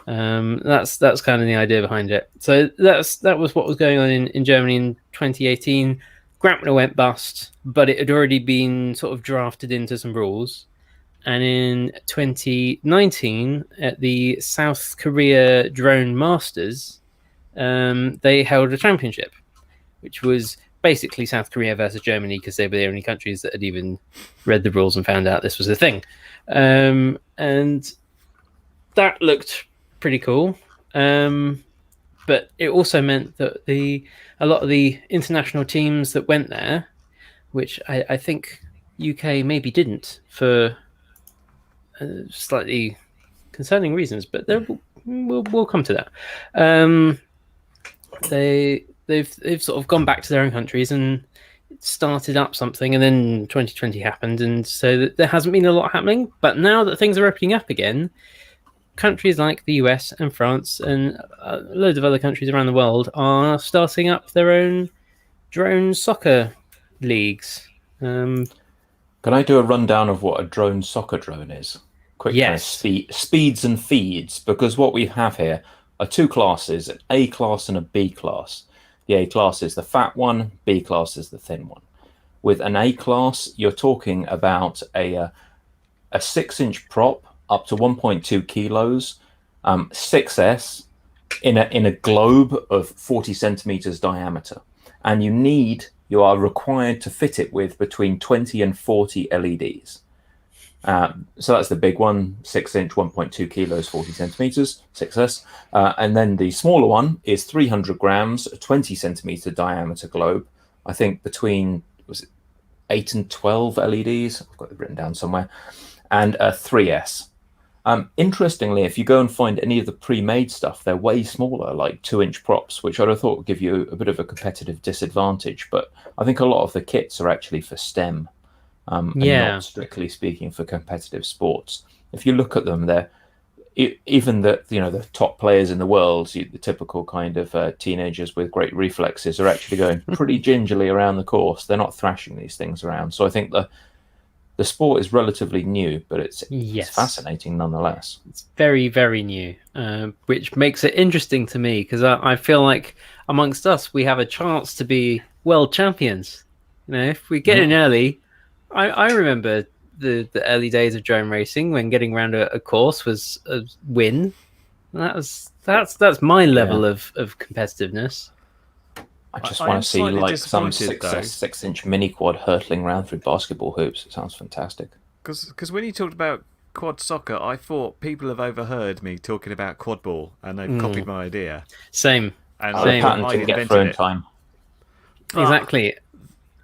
That's kind of the idea behind it. So that was what was going on in Germany in 2018. Graupner went bust, but it had already been sort of drafted into some rules. And in 2019, at the South Korea Drone Masters, they held a championship, which was basically South Korea versus Germany, because they were the only countries that had even read the rules and found out this was a thing. And that looked pretty cool. But it also meant that a lot of the international teams that went there, which I think UK maybe didn't for slightly concerning reasons, but we'll come to that. They've sort of gone back to their own countries and started up something, and then 2020 happened, and so there hasn't been a lot happening. But now that things are opening up again, countries like the US and France and loads of other countries around the world are starting up their own drone soccer leagues. Can I do a rundown of what a drone soccer drone is? Quick, yes. Kind of speeds and feeds, because what we have here are two classes, an A class and a B class. The A class is the fat one, B class is the thin one. With an A class, you're talking about a 6-inch prop up to 1.2 kilos, 6S in a globe of 40 centimeters diameter, and you are required to fit it with between 20 and 40 LEDs. So that's the big one, 6-inch, 1.2 kilos, 40 centimeters, 6S. And then the smaller one is 300 grams, a 20 centimeter diameter globe. I think between 8 and 12 LEDs. I've got it written down somewhere. And a 3S. Interestingly, if you go and find any of the pre-made stuff, they're way smaller, like 2-inch props, which I'd have thought would give you a bit of a competitive disadvantage. But I think a lot of the kits are actually for STEM. And not strictly speaking for competitive sports. If you look at them, they're even the top players in the world, the typical kind of teenagers with great reflexes, are actually going pretty gingerly around the course. They're not thrashing these things around. So I think the sport is relatively new, but it's fascinating nonetheless. It's very, very new, which makes it interesting to me, because I feel like amongst us we have a chance to be world champions. If we get in early. I remember the early days of drone racing, when getting around a course was a win. That's my level of competitiveness. I just want to see like some 6-inch mini quad hurtling around through basketball hoops. It sounds fantastic. Because when you talked about quad soccer, I thought people have overheard me talking about quad ball and they've copied my idea. Same. And the patent didn't get through in time. Exactly.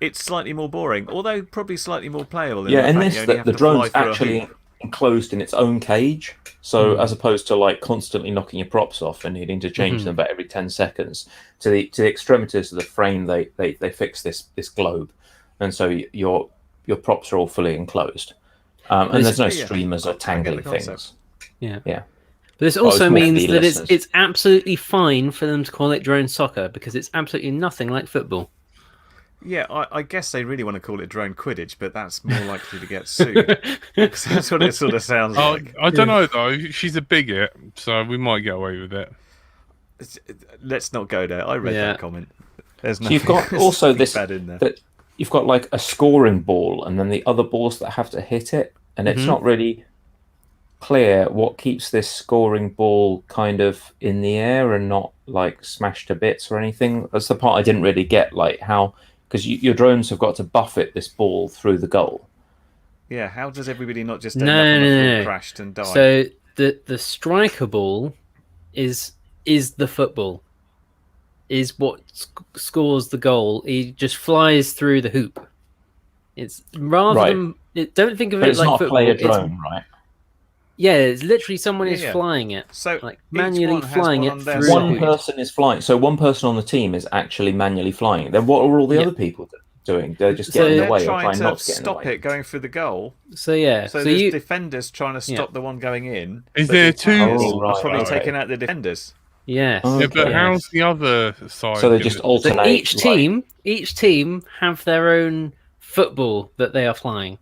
it's slightly more boring, although probably slightly more playable. In Yeah, the and fact this you only that have the to fly drone's through a actually hoop. enclosed in its own cage. So as opposed to like constantly knocking your props off and needing to change them about every 10 seconds, to the extremities of the frame, they fix this globe, and so your props are all fully enclosed, and there's no Yeah, streamers or I get the tangly concept. things. Yeah. But this Well, it's also more for means the that listeners. it's absolutely fine for them to call it drone soccer because it's absolutely nothing like football. Yeah, I guess they really want to call it drone Quidditch, but that's more likely to get sued. 'Cause that's what it sort of sounds like. I don't know though. She's a bigot, so we might get away with it. Let's not go there. I read Yeah. that comment. There's So nothing, you've got there's also nothing this bad in there. that you've got like a scoring ball, and then the other balls that have to hit it, and it's not really clear what keeps this scoring ball kind of in the air and not like smashed to bits or anything. That's the part I didn't really get, like how, because your drones have got to buffet this ball through the goal. Yeah, how does everybody not just end No, up on the no, floor, no. crashed and die? So the striker ball is the football. Is what scores the goal. He just flies through the hoop. It's rather Right. than don't think of But it it's like not a football. player It's, drone, right? yeah, it's literally someone is Yeah. flying it, So like each manually one has flying one it on their through. side. the One hoop. person is flying, so one person on the team is actually manually flying. Then what are all the Yeah. other people doing? They're just So getting in the they're way or trying trying to not to get in the stop way. it going through the goal. So yeah, So so there's you defenders trying to stop Yeah. the one going in. Is but there the two attackers Oh, right, are probably okay. taking out the defenders. yes. Oh, Yeah, but okay. how's the other side? So they gonna- just So alternate. each team have their own football that they are flying.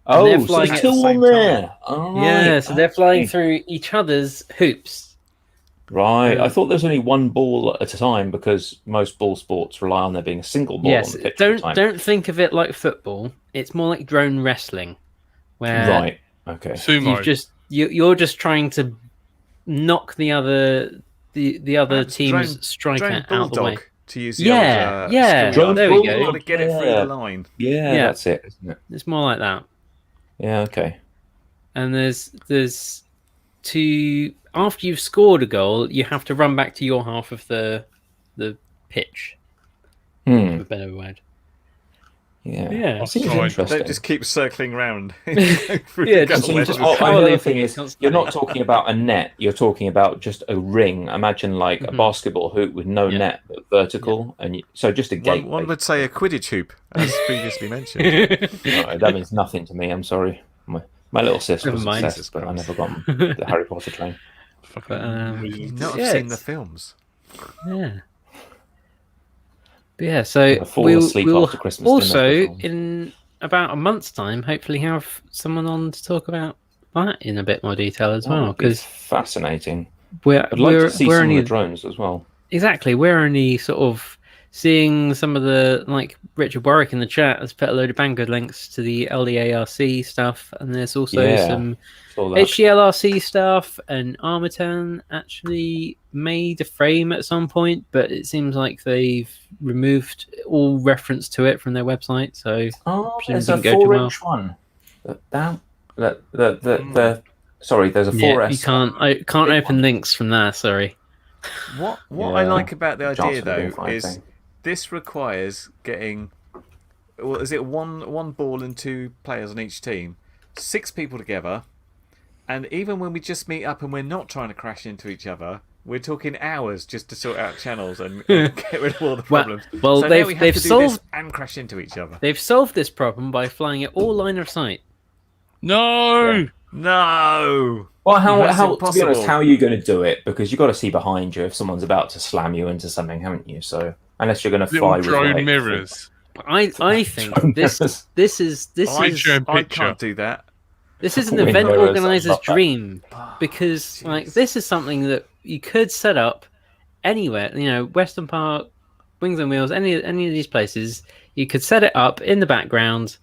And Oh, they're so flying there's at the two same on time. there. Oh, Yeah, right. so they're flying Okay. through each other's hoops. Right, I Um, thought there was only one ball at a time because most ball sports rely on there being a single ball Yes, on the pitch at a time. don't think of it like football. It's more like drone wrestling, where Right. Okay. Sumo. you're just trying to knock the other Perhaps team's striker drone out the way. bulldog, to use the Yeah, old yeah, schoolyard there we thing. go. You've got to get it through Yeah. the line. Yeah, Yeah. that's it, isn't it? It's more like that. Yeah. Okay. And there's to after you've scored a goal, you have to run back to your half of the pitch. Hmm. For a better word. Yeah. Yeah. Seems Offside. interesting. Don't just keep circling round. Yeah, just goal seems edges. to- Oh, and the other powerlifting thing is is, constantly. you're not talking about a net. You're talking about just a ring. Imagine like a Mhm. basketball hoop with no Yeah. net, but vertical, and so just a gate. One would say a Quidditch hoop, as previously mentioned. No, that means nothing to me. I'm sorry. My little sister Never was mind. obsessed, but I never got on the Harry Potter train. Fucking But, wizards. You've not Yeah, seen the it's- films. Yeah. But yeah, so I've fallen asleep we'll after Christmas dinner also before. in about a month's time, hopefully have someone on to talk about that in a bit more detail as That well, would be because fascinating. we're I'd like we're, to see we're some only of the drones as well. exactly we're only sort of seeing some of the, like Richard Warwick in the chat has put a load of Banggood links to the LDARC stuff, and there's also Yeah. some Saw that. HDLRC stuff, and Armatan actually made a frame at some point, but it seems like they've removed all reference to it from their website. So Oh, presume there's it a didn't go too 4-inch one. Sorry, there's a 4S. you can't big open one. links from there. Sorry. What Yeah. I like about the Chance idea of it being though fine is thing. this requires getting, well, is it one ball and 2 players on each team, 6 people together, and even when we just meet up and we're not trying to crash into each other, we're talking hours just to sort out channels and get rid of all the Well- problems. well, so now they've- we have they've to do solved- this and crash into each other. They've solved this problem by flying it all line of sight. No. Yeah. No. Well, That's to be honest, impossible. how are you going to do it? Because you've got to see behind you if someone's about to slam you into something, haven't you? So unless you're going to fly Little with drone like, mirrors. I Drone think this mirrors. this is Picture in I picture. can't do that. This is an Window event mirrors, I organizer's love that. dream, because like Jeez. this is something that you could set up anywhere. You know, Weston Park, Wings and Wheels, any of these places. You could set it up in the background,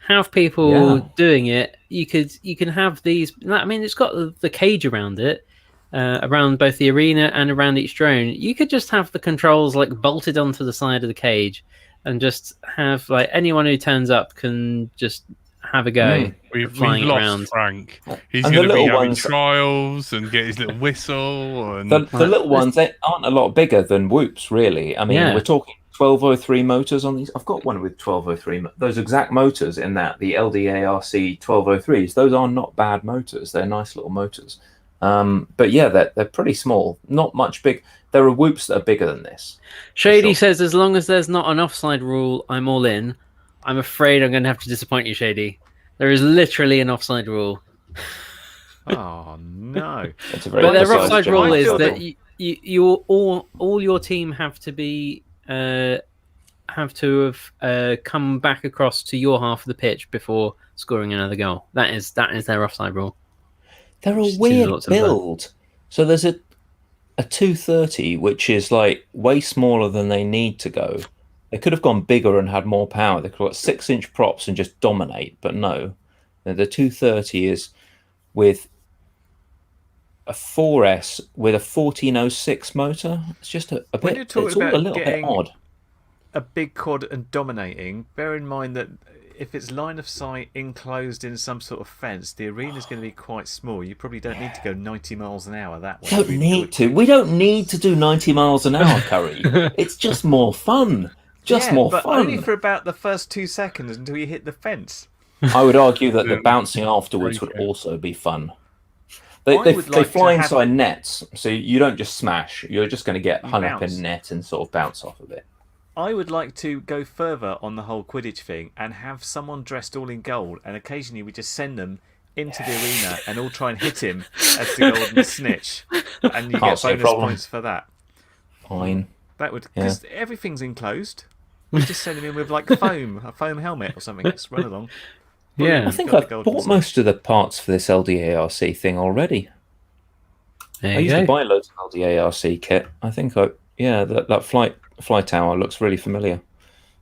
have people Yeah. doing it. You can have these. I mean, it's got the cage around it, around both the arena and around each drone. You could just have the controls like bolted onto the side of the cage, and just have like anyone who turns up can just have a go. Mm. We've flying lost around. Frank. He's And the going to be little having ones- trials and get his little whistle. And The little ones, they aren't a lot bigger than whoops, really. I mean, Yeah. we're talking 1203 motors on these. I've got one with 1203. Those exact motors in that, the LDARC 1203s, those are not bad motors. They're nice little motors. But yeah, they're pretty small. Not much big. There are whoops that are bigger than this. Shady Sure. says, as long as there's not an offside rule, I'm all in. I'm afraid I'm going to have to disappoint you, Shady. There is literally an offside rule. Oh no! It's a very But their precise offside job. rule I is feel that that- you all your team have to be have to have come back across to your half of the pitch before scoring another goal. That is their offside rule. They're a Which seems a lot weird simpler. build. So there's a 230, which is like way smaller than they need to go. They could have gone bigger and had more power. They could have got 6-inch props and just dominate, but no. The 230 is with a 4S with a 1406 motor. It's just a When bit. you're talking It's all a about little bit getting odd. a big quad and dominating, bear in mind that if it's line of sight enclosed in some sort of fence, the arena's going to be quite small. You probably don't need to go 90 miles an hour that way. Don't need to. We don't need to do 90 miles an hour, Curry. It's just more fun. Just more but fun. only for about the first 2 seconds until you hit the fence. I would argue that the Yeah. bouncing afterwards would Okay. also be fun. I They would like to fly have- inside nets, so you don't just smash. You're just going to get You hung up bounce. in net and sort of bounce off of it. I would like to go further on the whole Quidditch thing and have someone dressed all in gold, and occasionally we just send them into the arena and all try and hit him as the golden snitch, and you Can't get see a bonus problem. points for that. Fine. That would, because everything's enclosed. We just send him in with like a foam helmet or something. Just run along. Yeah. I We've think got the I've golden bought snitch. most of the parts for this LDARC thing already. There I you usually go. buy loads of LDARC kit. I think that fly tower looks really familiar.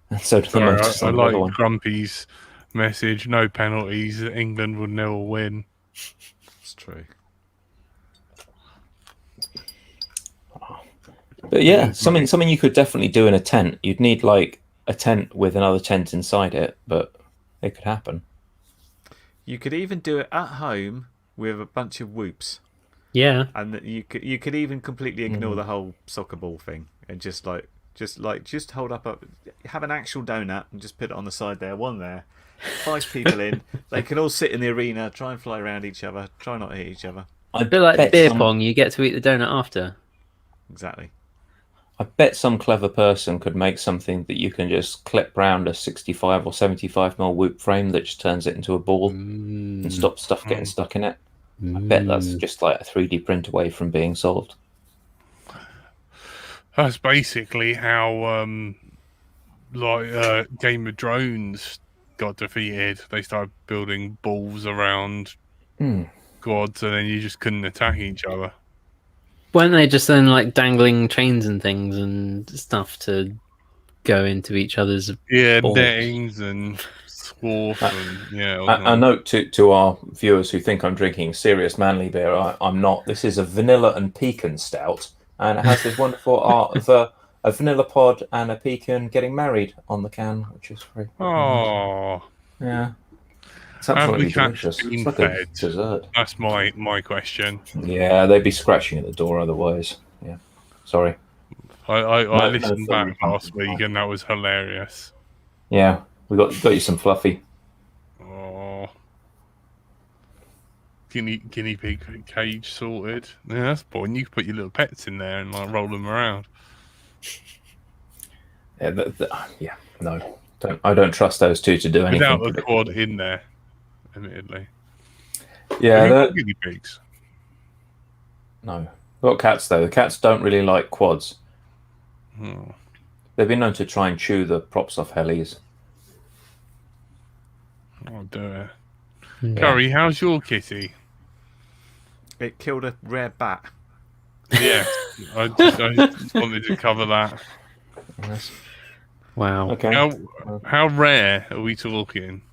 And so do the Sorry, motors I on the other like one. Grumpy's message. No penalties. England would never win. It's true. But yeah, something you could definitely do in a tent. You'd need like a tent with another tent inside it, but it could happen. You could even do it at home with a bunch of whoops, Yeah. and that you could even completely ignore the whole soccer ball thing and just hold up have an actual donut and just put it on the side there, one there, 5 people in. They can all sit in the arena, try and fly around each other, try not to hit each other. A bit like beer pong, you get to eat the donut after. Exactly. I bet some clever person could make something that you can just clip round a 65 or 75mm whoop frame that just turns it into a ball and stops stuff getting stuck in it. I bet that's just like a 3D print away from being solved. That's basically how Game of Drones got defeated. They started building balls around quads, and then you just couldn't attack each other. Weren't they just then like dangling chains and things and stuff to go into each other's Yeah, balls? nettings and swarf and A note to our viewers who think I'm drinking serious manly beer. I'm not. This is a vanilla and pecan stout, and it has this wonderful art of a vanilla pod and a pecan getting married on the can, which is very Oh, yeah. It's Have absolutely the cats delicious. been It's like a fed? dessert. that's my question. Yeah, they'd be scratching at the door otherwise. Yeah, sorry. I No listened further back last comment. week, and that was hilarious. Yeah, we got you some fluffy. Oh, guinea pig cage sorted. Yeah, that's boring. You can put your little pets in there and like roll them around. Yeah, no, I don't trust those two to do anything. Without the predictable. quad in there, admittedly. Yeah, Have you they're- got guinea pigs. no. We've got cats though. The cats don't really like quads. Oh. They've been known to try and chew the props off helis. Oh dear. Yeah. Curry, how's your kitty? It killed a rare bat. Yeah, I just wanted to cover that. Yes. Wow. Okay. How rare are we talking?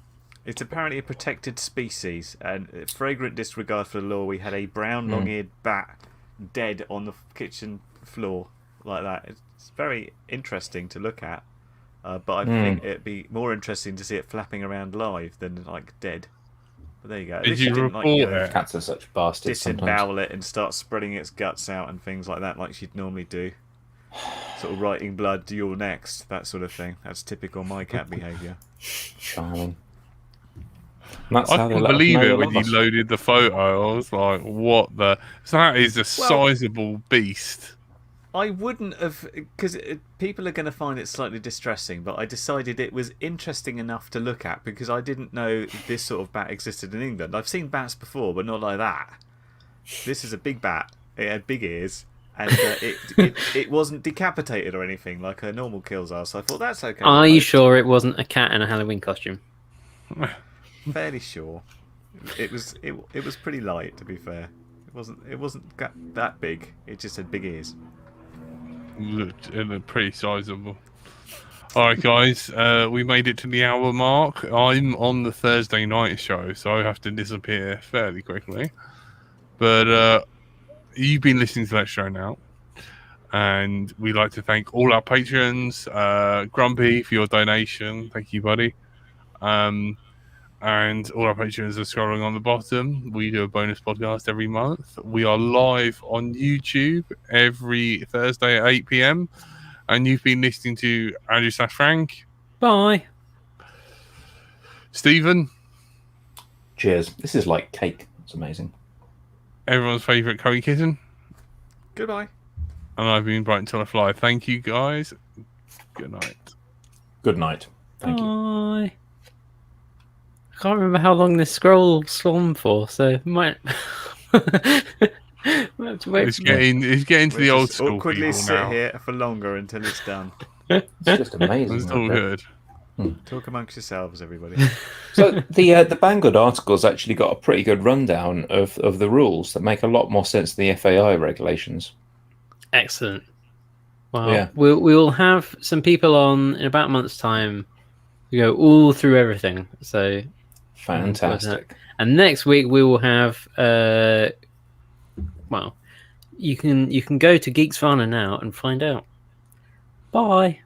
It's apparently a protected species, and flagrant disregard for the law. We had a brown long-eared bat dead on the kitchen floor like that. It's very interesting to look at, but I think it'd be more interesting to see it flapping around live than like dead. But there you go. At Did least you she didn't, report it? Cats are such bastards sometimes. disembowel it and start spreading its guts out and things like that, like she'd normally do. sort of writing blood, you're next, that sort of thing. That's typical my cat behaviour. Charming. And that's I how they couldn't let us believe know it they when love you us. loaded the photo. I was like, what the? So that is a sizable beast. I wouldn't have, because people are going to find it slightly distressing, but I decided it was interesting enough to look at because I didn't know this sort of bat existed in England. I've seen bats before, but not like that. This is a big bat. It had big ears, and it wasn't decapitated or anything like a normal kills are. So I thought that's okay. Are you sure it wasn't a cat in a Halloween costume? Fairly sure. It was pretty light, to be fair. It wasn't that big. It just had big ears. It looked pretty sizable. All right, guys, we made it to the hour mark. I'm on the Thursday night show, so I have to disappear fairly quickly. But you've been listening to that show now, and we'd like to thank all our patrons. Grumpy for your donation, thank you, buddy. And all our patrons are scrolling on the bottom. We do a bonus podcast every month. We are live on YouTube every Thursday at 8 p.m. And you've been listening to Andrew / Frank. Bye. Stephen. Cheers. This is like cake. It's amazing. Everyone's favourite Curry Kitten. Goodbye. And I've been Brighton Till I Fly. Thank you, guys. Good night. Good night. Thank you. Bye. I can't remember how long this scroll's on for, so might might have to wait. It's getting to the old school Awkwardly people sit now. here for longer until it's done. It's just amazing. It's all isn't it? good. Talk amongst yourselves, everybody. So the Banggood article's actually got a pretty good rundown of the rules that make a lot more sense than the FAI regulations. Excellent. Well, Yeah. we'll have some people on in about a month's time to go all through everything. So, Fantastic. and next week we will have. Well, you can go to Geeks Varna now and find out. Bye.